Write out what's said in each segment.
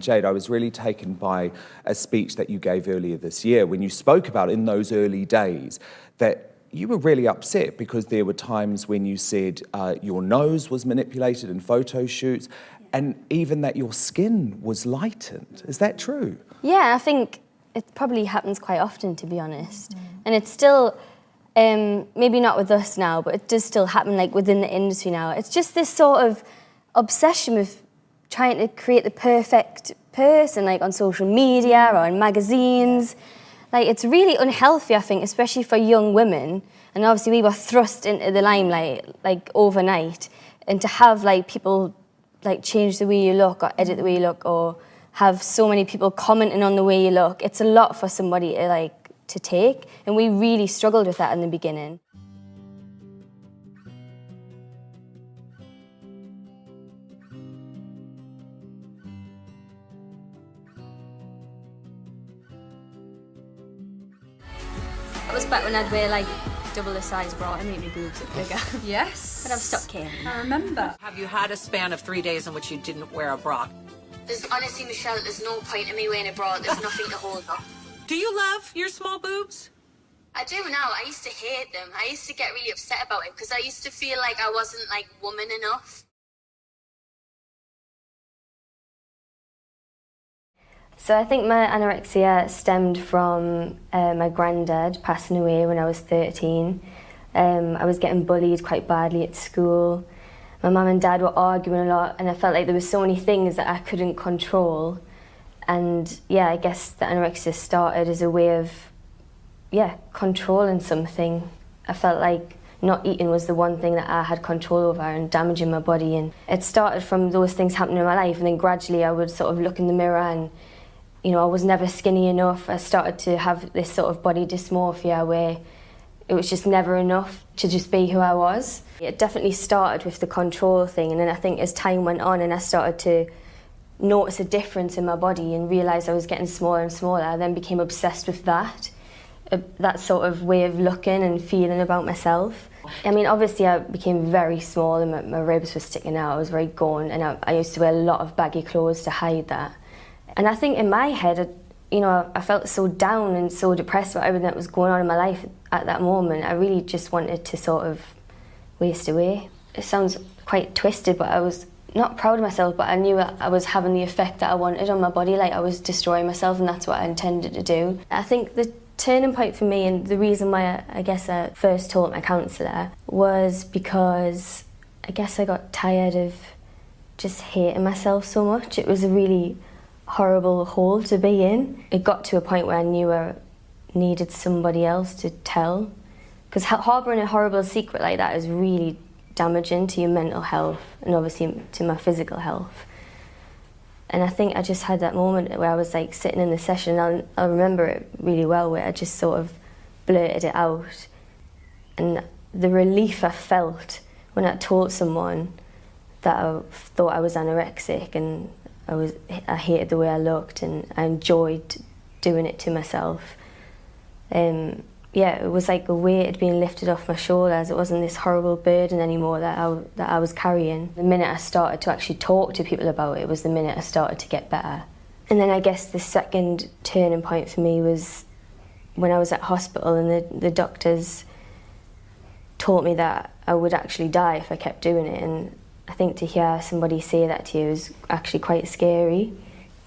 Jade, I was really taken by a speech that you gave earlier this year when you spoke about in those early days that you were really upset because there were times when you said your nose was manipulated in photo shoots and even that your skin was lightened. Is that true? Yeah, I think it probably happens quite often, to be honest. And it's still, maybe not with us now, but it does still happen like within the industry now. It's just this sort of obsession with trying to create the perfect person, like on social media or in magazines. Like, it's really unhealthy, I think, especially for young women. And obviously we were thrust into the limelight, like, overnight. And to have, like, people, like, change the way you look or edit the way you look or have so many people commenting on the way you look, it's a lot for somebody to, like, to take. And we really struggled with that in the beginning. It was back when I'd wear like double the size bra and make my boobs look bigger. Yes. But I've stopped caring. I remember. Have you had a span of 3 days in which you didn't wear a bra? There's honestly, Michelle, there's no point in me wearing a bra. There's nothing to hold up. Do you love your small boobs? I do now. I used to hate them. I used to get really upset about it because I used to feel like I wasn't like woman enough. So I think my anorexia stemmed from my granddad passing away when I was 13. I was getting bullied quite badly at school. My mum and dad were arguing a lot and I felt like there were so many things that I couldn't control. And yeah, I guess the anorexia started as a way of, controlling something. I felt like not eating was the one thing that I had control over and damaging my body. And it started from those things happening in my life, and then gradually I would sort of look in the mirror and, you know, I was never skinny enough. I started to have this sort of body dysmorphia where it was just never enough to just be who I was. It definitely started with the control thing, and then I think as time went on and I started to notice a difference in my body and realise I was getting smaller and smaller, I then became obsessed with that sort of way of looking and feeling about myself. I mean, obviously I became very small and my ribs were sticking out. I was very gaunt, and I used to wear a lot of baggy clothes to hide that. And I think in my head, I felt so down and so depressed about everything that was going on in my life at that moment. I really just wanted to sort of waste away. It sounds quite twisted, but I was not proud of myself, but I knew I was having the effect that I wanted on my body, like I was destroying myself, and that's what I intended to do. I think the turning point for me, and the reason why I first told my counsellor, was because I guess I got tired of just hating myself so much. It was a really horrible hole to be in. It got to a point where I knew I needed somebody else to tell, because harbouring a horrible secret like that is really damaging to your mental health and obviously to my physical health. And I think I just had that moment where I was like sitting in the session, and I'll remember it really well, where I just sort of blurted it out. And the relief I felt when I told someone that I thought I was anorexic and I hated the way I looked and I enjoyed doing it to myself. It was like a weight had been lifted off my shoulders. It wasn't this horrible burden anymore that I was carrying. The minute I started to actually talk to people about it was the minute I started to get better. And then I guess the second turning point for me was when I was at hospital and the doctors told me that I would actually die if I kept doing it. And I think to hear somebody say that to you is actually quite scary.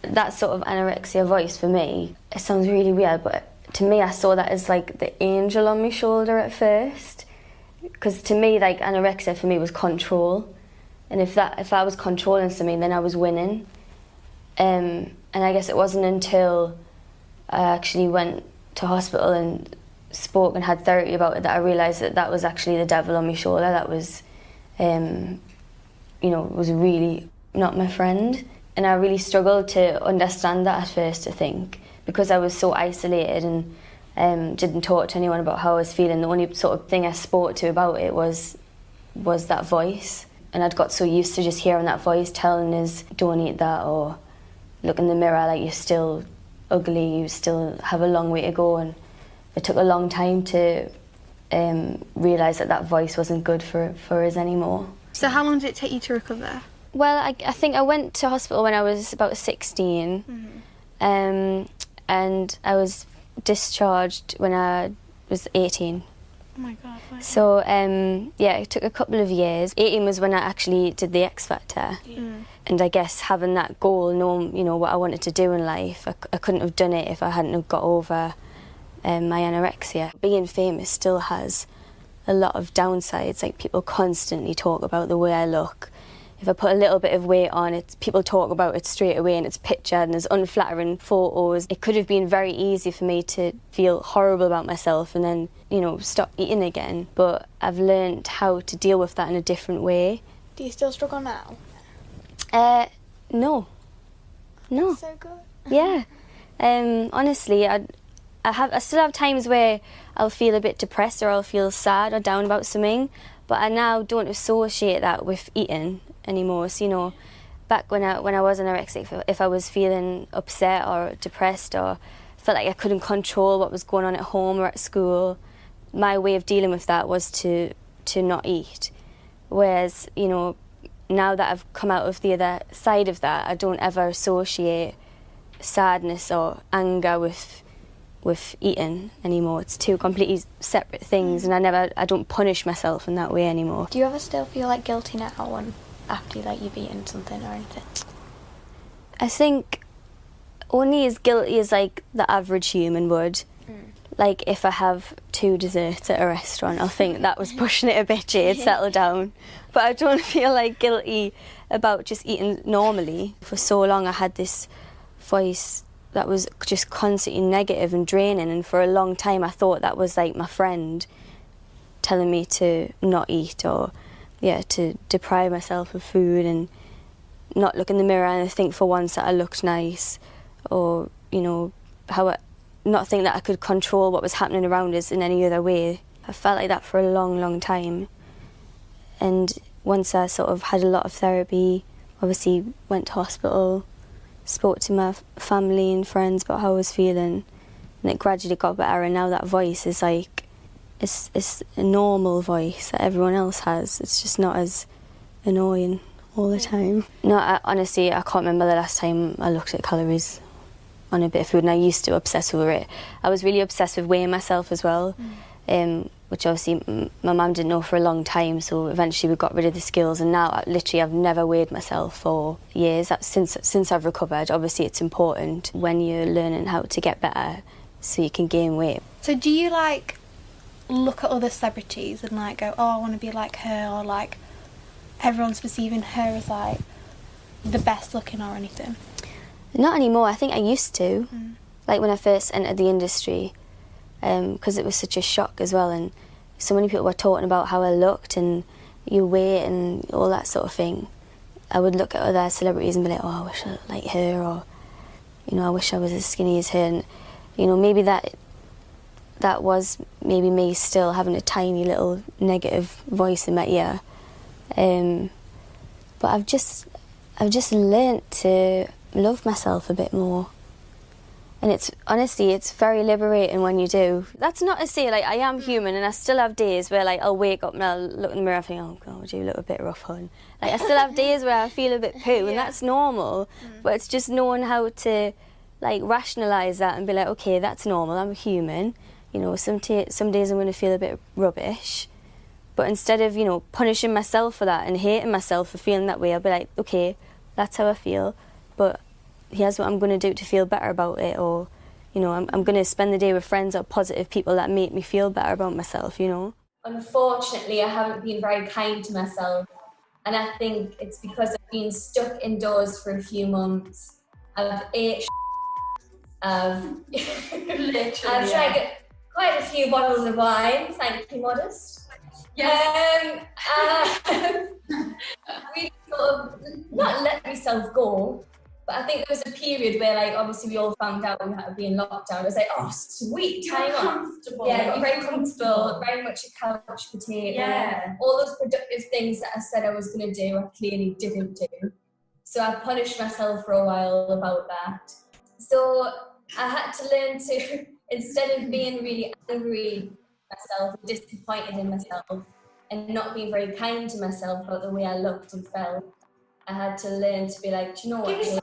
That sort of anorexia voice for me, it sounds really weird, but to me I saw that as like the angel on my shoulder at first. Because to me, like, anorexia for me was control. And if I was controlling something, then I was winning. And I guess it wasn't until I actually went to hospital and spoke and had therapy about it that I realised that was actually the devil on my shoulder. That was, was really not my friend. And I really struggled to understand that at first, I think, because I was so isolated and didn't talk to anyone about how I was feeling. The only sort of thing I spoke to about it was that voice. And I'd got so used to just hearing that voice telling us, don't eat that, or look in the mirror, like, you're still ugly, you still have a long way to go. And it took a long time to realise that voice wasn't good for us anymore. So how long did it take you to recover? Well, I think I went to hospital when I was about 16, and I was discharged when I was 18. Oh my God. Wow. So, yeah, it took a couple of years. 18 was when I actually did the X Factor. And I guess having that goal, knowing, you know, what I wanted to do in life, I couldn't have done it if I hadn't have got over my anorexia. Being famous still has a lot of downsides. Like, people constantly talk about the way I look. If I put a little bit of weight on, people talk about it straight away, and it's pictured and there's unflattering photos. It could have been very easy for me to feel horrible about myself and then, you know, stop eating again. But I've learned how to deal with that in a different way. Do you still struggle now? No. That's so good. Yeah. Honestly, I still have times where I'll feel a bit depressed or I'll feel sad or down about something, but I now don't associate that with eating anymore. So, you know, back when I was anorexic, if I was feeling upset or depressed or felt like I couldn't control what was going on at home or at school, my way of dealing with that was to not eat. Whereas, you know, now that I've come out of the other side of that, I don't ever associate sadness or anger with eating anymore. It's two completely separate things, and I don't punish myself in that way anymore. Do you ever still feel like guilty now after like you've eaten something or anything? I think only as guilty as like the average human would. Like, if I have 2 desserts at a restaurant, I'll think that was pushing it a bit, Jade, settle down. But I don't feel like guilty about just eating normally. For so long I had this voice that was just constantly negative and draining, and for a long time I thought that was like my friend telling me to not eat, or to deprive myself of food and not look in the mirror and think for once that I looked nice, or, you know, not think that I could control what was happening around us in any other way. I felt like that for a long, long time. And once I sort of had a lot of therapy, obviously went to hospital, spoke to my family and friends about how I was feeling, and it gradually got better, and now that voice is like, it's a normal voice that everyone else has. It's just not as annoying all the time. No, honestly, I can't remember the last time I looked at calories on a bit of food, and I used to obsess over it. I was really obsessed with weighing myself as well, which obviously my mum didn't know for a long time, so eventually we got rid of the skills, and now I've never weighed myself for years. Since I've recovered. Obviously it's important when you're learning how to get better so you can gain weight. So do you like look at other celebrities and like go, oh, I want to be like her, or like everyone's perceiving her as like the best looking or anything? Not anymore. I think I used to. Like when I first entered the industry, because it was such a shock as well, and so many people were talking about how I looked and your weight and all that sort of thing. I would look at other celebrities and be like, oh, I wish I looked like her, or, you know, I wish I was as skinny as her. And, you know, maybe that was maybe me still having a tiny little negative voice in my ear. But I've just learnt to love myself a bit more, and it's very liberating when you do. That's not to say, like, I am human and I still have days where, like, I'll wake up and I'll look in the mirror and think, oh God, you look a bit rough, hon. Like, I still have days where I feel a bit poo, and that's normal. But it's just knowing how to, like, rationalise that and be like, okay, that's normal, I'm a human, you know, some days I'm going to feel a bit rubbish, but instead of, you know, punishing myself for that and hating myself for feeling that way, I'll be like, okay, that's how I feel, but here's what I'm going to do to feel better about it, or, you know, I'm going to spend the day with friends or positive people that make me feel better about myself, you know. Unfortunately, I haven't been very kind to myself, and I think it's because I've been stuck indoors for a few months. I've ate I've drank quite a few bottles of wine, thank you, Modest. Yes. We sort of not let myself go, but I think there was a period where, like, obviously we all found out we had to be in lockdown. I was like, oh, sweet, time off. Yeah, got very comfortable, very much a couch potato. Yeah. All those productive things that I said I was going to do, I clearly didn't do. So I punished myself for a while about that. So I had to learn to, instead of being really angry at myself, disappointed in myself, and not being very kind to myself about the way I looked and felt, I had to learn to be like, do you know what?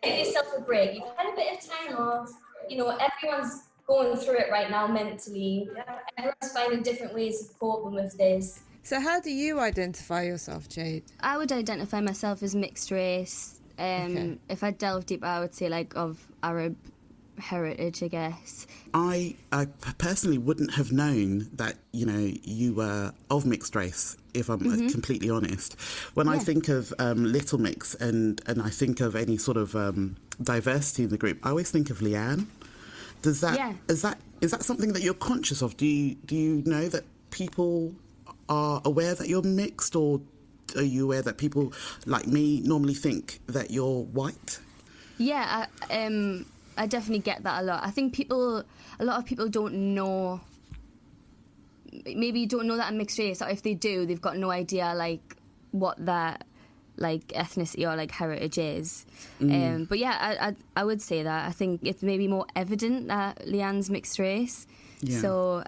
Give yourself a break. You've had a bit of time off. You know, everyone's going through it right now mentally. Everyone's finding different ways of coping with this. So how do you identify yourself, Jade? I would identify myself as mixed race. Okay. If I delve deeper, I would say like of Arab heritage, I guess. I personally wouldn't have known that, you know, you were of mixed race, if I'm completely honest. When I think of Little Mix and I think of any sort of diversity in the group, I always think of leigh-anne. Is that something that you're conscious of? Do you know that people are aware that you're mixed, or are you aware that people like me normally think that you're white? Yeah, I definitely get that a lot. I think a lot of people don't know, maybe don't know that I'm mixed race, or if they do, they've got no idea like what that like ethnicity or like heritage is. But yeah, I would say that. I think it's maybe more evident that leigh-anne's mixed race. Yeah. So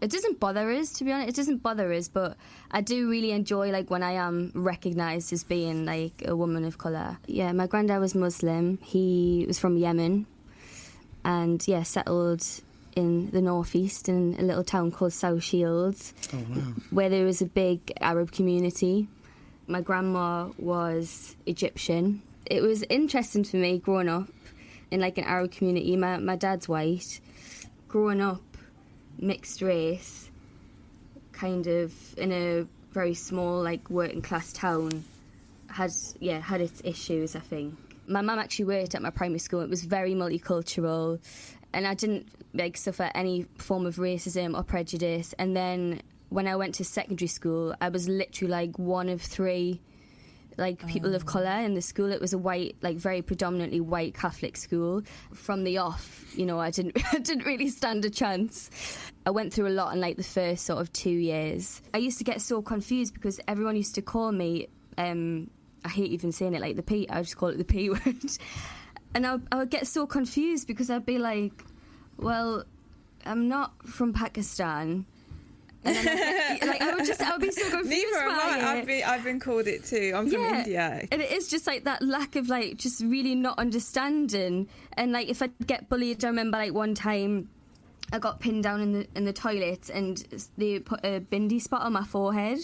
it doesn't bother us, to be honest. It doesn't bother us, but I do really enjoy like when I am recognised as being like a woman of colour. Yeah, my granddad was Muslim. He was from Yemen, and yeah, settled in the northeast in a little town called South Shields, where there was a big Arab community. My grandma was Egyptian. It was interesting for me growing up in like an Arab community. My dad's white. Growing up mixed race, kind of in a very small like working class town, had its issues, I think. My mum actually worked at my primary school. It was very multicultural, and I didn't like suffer any form of racism or prejudice. And then when I went to secondary school, I was literally like one of three like people of colour in the school. It was a white, like very predominantly white Catholic school. From the off, you know, I didn't really stand a chance. I went through a lot in like the first sort of 2 years. I used to get so confused because everyone used to call me, I hate even saying it, like the P, I just call it the P word. And I would get so confused because I'd be like, well, I'm not from Pakistan. And then I would be so confused. Neither am I. I've been called it too. I'm from India. And it is just like that lack of like just really not understanding. And like if I get bullied, I remember like one time I got pinned down in the toilet and they put a bindi spot on my forehead.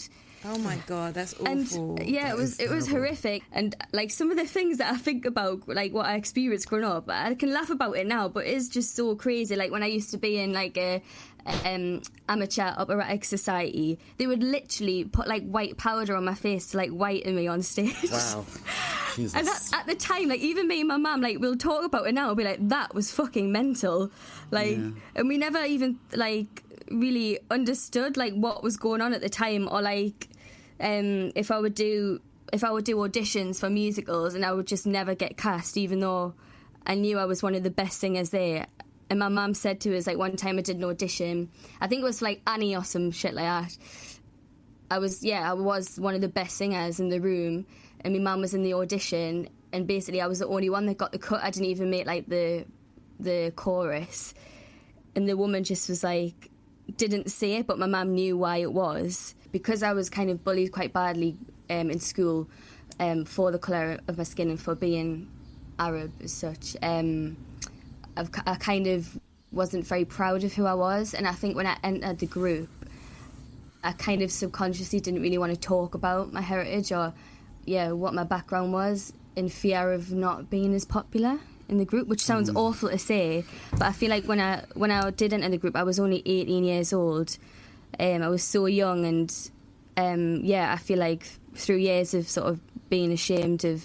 Oh my God, that's awful. And yeah, it was horrific. And like some of the things that I think about, like what I experienced growing up, I can laugh about it now, but it's just so crazy. Like when I used to be in like a amateur operatic society, they would literally put like white powder on my face to like whiten me on stage. Wow. Jesus. And at the time, like even me and my mum, like we'll talk about it now, we'll be like, that was fucking mental. Like, and we never even like really understood like what was going on at the time, or like if I would do auditions for musicals and I would just never get cast, even though I knew I was one of the best singers there. And my mum said to us, like one time I did an audition, I think it was like Annie or some shit like that. I was one of the best singers in the room, and my mum was in the audition, and basically I was the only one that got the cut. I didn't even make like the chorus, and the woman just was like, didn't say it, but my mum knew why it was, because I was kind of bullied quite badly in school for the colour of my skin and for being Arab as such. I kind of wasn't very proud of who I was, and I think when I entered the group, I kind of subconsciously didn't really want to talk about my heritage or what my background was, in fear of not being as popular in the group, which sounds awful to say, but I feel like when I did enter the group, I was only 18 years old. I was so young, and I feel like through years of sort of being ashamed of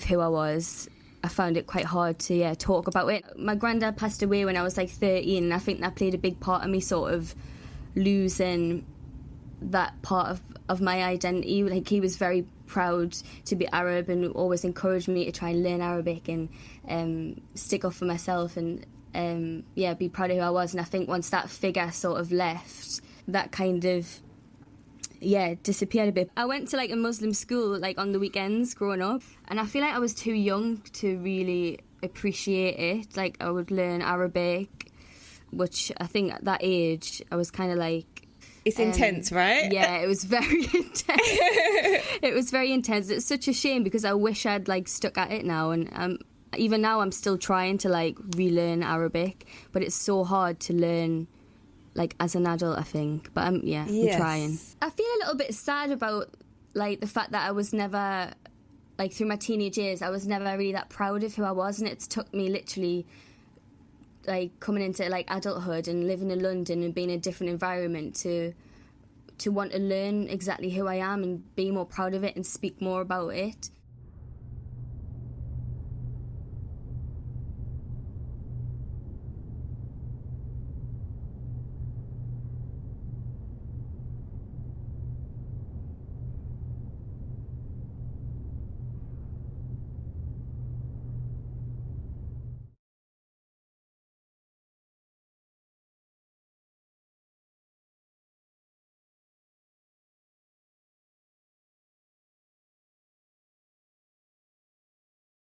who I was, I found it quite hard to talk about it. My granddad passed away when I was like 13, and I think that played a big part of me sort of losing that part of my identity. Like he was very proud to be Arab and always encouraged me to try and learn Arabic and stick up for myself and be proud of who I was. And I think once that figure sort of left, that kind of disappeared a bit. I went to like a Muslim school like on the weekends growing up, and I feel like I was too young to really appreciate it. Like I would learn Arabic, which I think at that age I was kind of like, It's intense, right? Yeah, it was very intense. It was very intense. It's such a shame because I wish I'd like stuck at it now, and even now I'm still trying to like relearn Arabic, but it's so hard to learn like as an adult, I think. But I'm trying. I feel a little bit sad about like the fact that I was never, like through my teenage years, I was never really that proud of who I was, and it's took me literally like coming into like adulthood and living in London and being in a different environment to want to learn exactly who I am and be more proud of it and speak more about it.